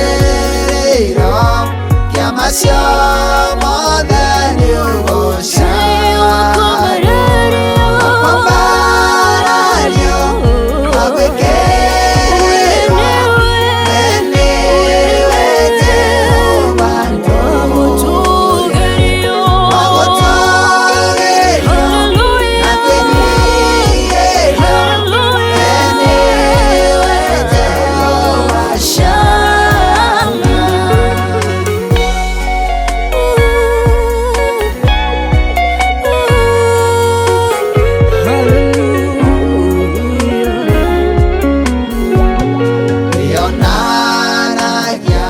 Kĩrĩkĩrĩro kĩa macio mothe nĩ ũgoca wakwambarario wagwĩkĩrĩrwo nĩwe Jehova wagũtũgĩrio na kwĩnyihĩrio nĩwe Jehova nĩonanagia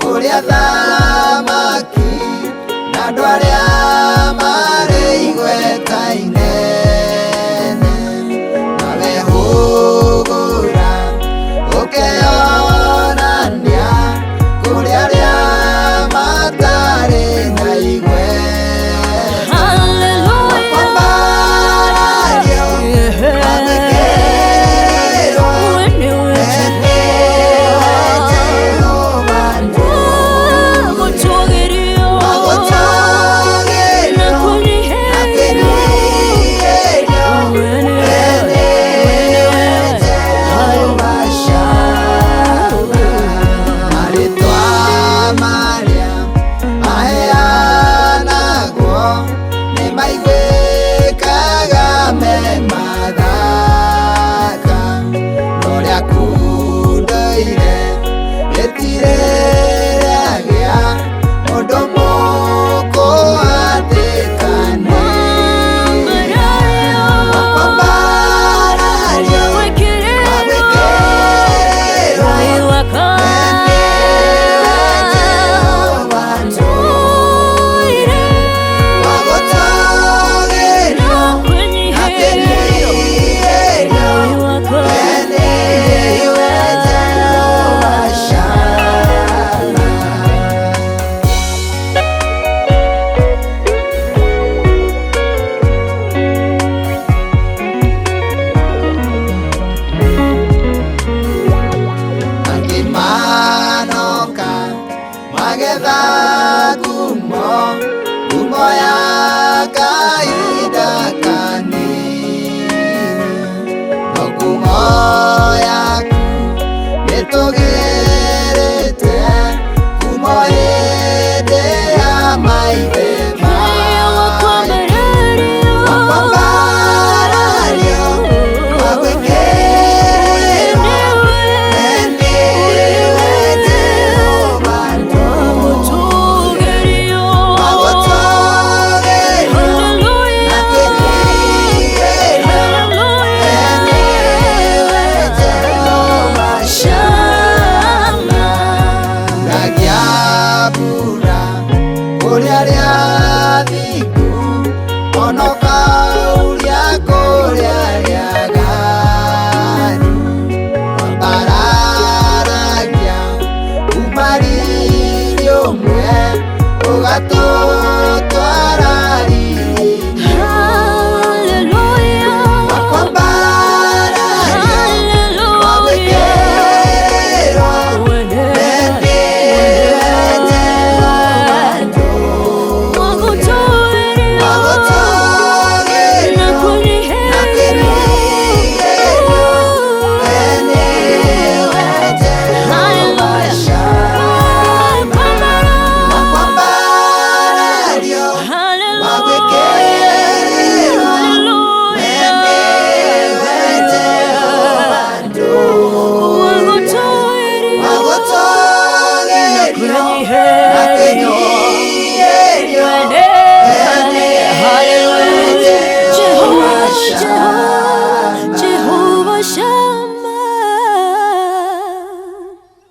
kũrĩa thamaki na andũ arĩa marĩ igweta inene nawe hũgũra ũkeyonania kũrĩ arĩa matarĩ na igweta wakwambarario wagwĩkĩrĩrwo nĩwe Jehova wagũtũgĩrio na kwĩnyihĩrio nĩwe Jehova marĩtwa marĩa maheanagwo nĩmaiguĩkaga me mathaka no rĩa kundũire rĩtirĩragĩa mũndũ mũkũhatĩkane wakwambarario wagwĩkĩrĩrwo nĩwe Jehova wagũtũgĩrio na kwĩnyihĩrio nĩwe Jehova angĩ manoka magetha ngumo ya kahinda kanini no ngumo yaku nĩtũgĩrĩte ngumo hĩndĩ ya maithe wakwambarario wagwĩkĩrĩrwo nĩwe Jehova wagũtũgĩrio na kwĩnyihĩrio nĩwe Jehova uragia mbura kũrĩ arĩa athingu ona ũkauria kũrĩ arĩa aganu wambararagia kuma riri ũmwe ũgatũ